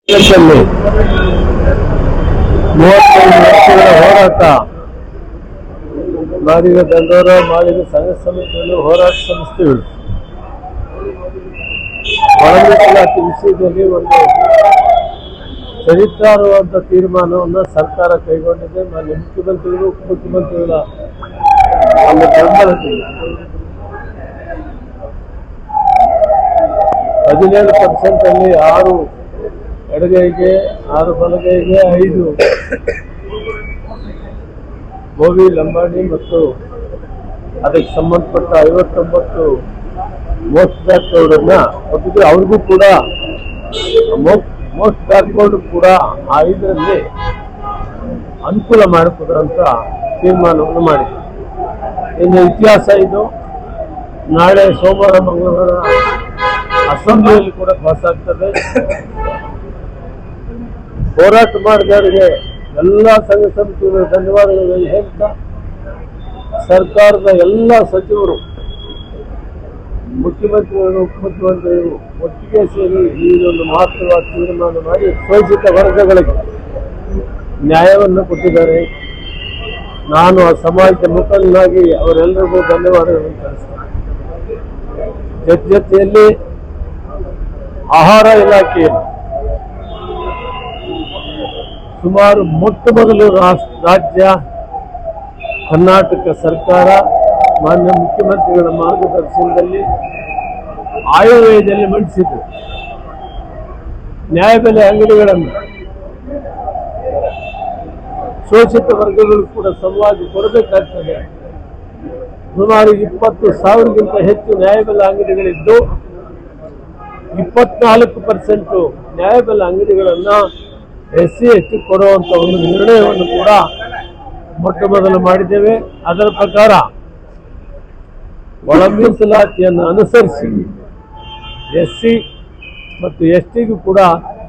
35 ವರ್ಷಗಳ ಹೋರಾಟ ಮಾಡಿದ ದಂಡೋರ ಮಾಡಿದ ಸಂಘ ಸಮಿತಿಗಳು ಹೋರಾಟ ಸಂಸ್ಥೆಗಳು ಇಲಾಖೆ ವಿಷಯದಲ್ಲಿ ಒಂದು ಚರಿತ್ರಾರ್ಹವಾದ ತೀರ್ಮಾನವನ್ನು ಸರ್ಕಾರ ಕೈಗೊಂಡಿದೆ. ಮಾನ್ಯ ಮುಖ್ಯಮಂತ್ರಿಗಳು ಉಪಮುಖ್ಯಮಂತ್ರಿಗಳ ಒಂದು ಬೆಂಬಲದಲ್ಲಿ 17% ಅಲ್ಲಿ 6 ಎಡಗೈಗೆ 6 ಬಲಗೈಗೆ 5 ಗೋವಿ ಲಂಬಾಣಿ ಮತ್ತು ಅದಕ್ಕೆ ಸಂಬಂಧಪಟ್ಟ 59 ಮೋಸ್ಟ್ ಬ್ಯಾಕ್ವರ್ಡನ್ನ ಒಟ್ಟಿಗೆ ಅವ್ರಿಗೂ ಕೂಡ ಮೋಸ್ಟ್ ಬ್ಯಾಕ್ವರ್ಡ್ ಕೂಡ 5ರಲ್ಲಿ ಅನುಕೂಲ ಮಾಡಿಕೊಡುವಂತ ತೀರ್ಮಾನವನ್ನು ಮಾಡಿದೆ. ಇನ್ನು ಇತಿಹಾಸ ಇದು. ನಾಳೆ ಸೋಮವಾರ ಮಂಗಳವಾರ ಅಸೆಂಬ್ಲಿಯಲ್ಲಿ ಕೂಡ ಪಾಸ್ ಆಗ್ತದೆ. ಹೋರಾಟ ಮಾಡಿದವರಿಗೆ ಎಲ್ಲ ಸಂಘ ಸಮಿತಿಗಳು ಧನ್ಯವಾದಗಳು ಹೇಳ್ತಾ, ಸರ್ಕಾರದ ಎಲ್ಲ ಸಚಿವರು, ಮುಖ್ಯಮಂತ್ರಿಗಳು, ಉಪಮುಖ್ಯಮಂತ್ರಿಗಳು ಒಟ್ಟಿಗೆ ಸೇರಿ ಈ ಒಂದು ಮಹತ್ವವಾದ ತೀರ್ಮಾನ ಮಾಡಿ ಶೋಷಿತ ವರ್ಗಗಳಿಗೆ ನ್ಯಾಯವನ್ನು ಕೊಟ್ಟಿದ್ದಾರೆ. ನಾನು ಆ ಸಮಾಜದ ಮುಖಂಡನಾಗಿ ಅವರೆಲ್ಲರಿಗೂ ಧನ್ಯವಾದಗಳನ್ನು ತಿಳಿಸ್ತೇನೆ. ಜೊತೆಯಲ್ಲಿ ಆಹಾರ ಇಲಾಖೆಯಲ್ಲಿ ಸುಮಾರು ಮೊಟ್ಟ ಮೊದಲು ರಾಜ್ಯ ಕರ್ನಾಟಕ ಸರ್ಕಾರ ಮಾನ್ಯ ಮುಖ್ಯಮಂತ್ರಿಗಳ ಮಾರ್ಗದರ್ಶನದಲ್ಲಿ ಆಯವ್ಯಯದಲ್ಲಿ ಮಂಡಿಸಿತು. ನ್ಯಾಯಬೆಲೆ ಅಂಗಡಿಗಳನ್ನು ಶೋಷಿತ ವರ್ಗಗಳು ಕೂಡ ಸಲುವಾಗಿ ಕೊಡಬೇಕಾಗ್ತದೆ. ಸುಮಾರು 20,000ಗಿಂತ ಹೆಚ್ಚು ನ್ಯಾಯಬೆಲೆ ಅಂಗಡಿಗಳಿದ್ದು 24% ನ್ಯಾಯಬೆಲೆ ಅಂಗಡಿಗಳನ್ನು SC ST ಕೊಡುವಂತ ಒಂದು ನಿರ್ಣಯವನ್ನು ಕೂಡ ಮೊಟ್ಟ ಮೊದಲು ಮಾಡಿದ್ದೇವೆ. ಅದರ ಪ್ರಕಾರ ಒಳ ಮೀಸಲಾತಿಯನ್ನು ಅನುಸರಿಸಿ SC ಮತ್ತು STಗೂ ಕೂಡ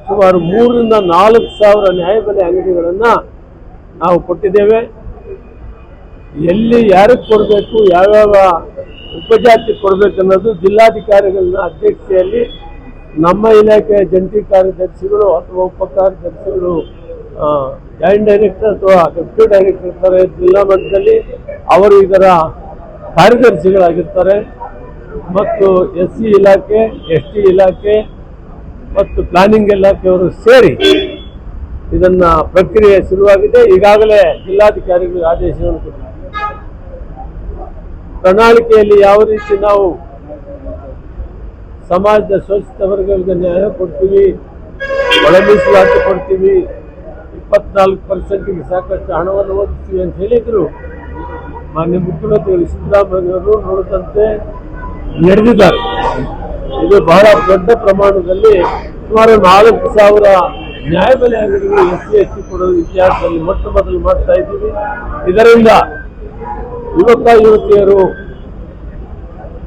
ಸುಮಾರು 3,000 ರಿಂದ 4,000 ನ್ಯಾಯಬೆಲೆ ಅಂಗಡಿಗಳನ್ನು ನಾವು ಕೊಟ್ಟಿದ್ದೇವೆ. ಎಲ್ಲಿ ಯಾರಿಗೆ ಕೊಡಬೇಕು, ಯಾವ್ಯಾವ ಉಪಜಾತಿ ಕೊಡಬೇಕು ಅನ್ನೋದು ಜಿಲ್ಲಾಧಿಕಾರಿಗಳ ಅಧ್ಯಕ್ಷತೆಯಲ್ಲಿ ನಮ್ಮ ಇಲಾಖೆಯ ಜಂಟಿ ಕಾರ್ಯದರ್ಶಿಗಳು ಅಥವಾ ಉಪ ಕಾರ್ಯದರ್ಶಿಗಳು, ಜಾಯಿಂಟ್ ಡೈರೆಕ್ಟರ್ ಅಥವಾ ಡೆಪ್ಯೂಟಿ ಡೈರೆಕ್ಟರ್ ಇರ್ತಾರೆ ಜಿಲ್ಲಾ ಮಟ್ಟದಲ್ಲಿ, ಅವರು ಇದರ ಕಾರ್ಯದರ್ಶಿಗಳಾಗಿರ್ತಾರೆ. ಮತ್ತು SC ಇಲಾಖೆ, ST ಇಲಾಖೆ ಮತ್ತು ಪ್ಲಾನಿಂಗ್ ಇಲಾಖೆಯವರು ಸೇರಿ ಇದನ್ನ ಪ್ರಕ್ರಿಯೆ ಶುರುವಾಗಿದೆ. ಈಗಾಗಲೇ ಜಿಲ್ಲಾಧಿಕಾರಿಗಳಿಗೆ ಆದೇಶವನ್ನು ಕೊಟ್ಟಿದ್ದಾರೆ. ಪ್ರಣಾಳಿಕೆಯಲ್ಲಿ ಯಾವ ರೀತಿ ನಾವು ಸಮಾಜದ ಶೋಷಿತ ವರ್ಗಗಳಿಗೆ ನ್ಯಾಯ ಕೊಡ್ತೀವಿ, ಒಳ ಮೀಸಲಾತಿ ಕೊಡ್ತೀವಿ, 24%ಗೆ ಸಾಕಷ್ಟು ಹಣವನ್ನು ಒದಗಿಸ್ತೀವಿ ಅಂತ ಹೇಳಿದ್ರು. ಮಾನ್ಯ ಮುಖ್ಯಮಂತ್ರಿಗಳು ಸಿದ್ದರಾಮಯ್ಯವರು ನೋಡಿದಂತೆ ನಡೆದಿದ್ದಾರೆ. ಇದು ಬಹಳ ದೊಡ್ಡ ಪ್ರಮಾಣದಲ್ಲಿ ಸುಮಾರು 4,000 ನ್ಯಾಯಬೆಲೆ ಅಂಗಡಿಗಳು SC ST ಕೊಡೋದು ಇತಿಹಾಸದಲ್ಲಿ ಮೊಟ್ಟ ಮೊದಲು ಮಾಡ್ತಾ ಇದ್ದೀವಿ. ಇದರಿಂದ ಯುವಕ ಯುವತಿಯರು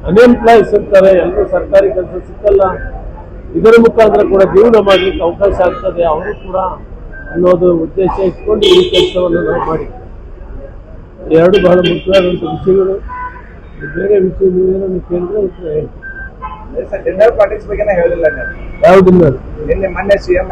ಅನ್ಎಂಪ್ಲಾಯ್ಸ್ ಇರ್ತಾರೆ, ಎಲ್ಲರೂ ಸರ್ಕಾರಿ ಕೆಲಸ ಸಿಕ್ಕಲ್ಲ, ಇದರ ಮುಖಾಂತರ ಕೂಡ ಜೀವನ ಮಾಡಲಿಕ್ಕೆ ಅವಕಾಶ ಆಗ್ತದೆ ಅವರು ಕೂಡ ಅನ್ನೋದು ಉದ್ದೇಶ ಇಟ್ಕೊಂಡು ಈ ಕೆಲಸವನ್ನು ನಾವು ಮಾಡಿ. ಎರಡು ಬಹಳ ಮುಖ್ಯವಾದಂಥ ವಿಷಯಗಳು. ಬೇರೆ ವಿಷಯ ನೀವೇನನ್ನು ಕೇಳಿದ್ರೆ ಉತ್ತರ ಹೇಳ್ತೀವಿ. ಡಿನ್ನರ್ ಪಾರ್ಟೀಸ್ ಬಗ್ಗೆ ಹೇಳಿಲ್ಲ. ಯಾವ ಡಿನ್ನರ್? ಮೊನ್ನೆ CM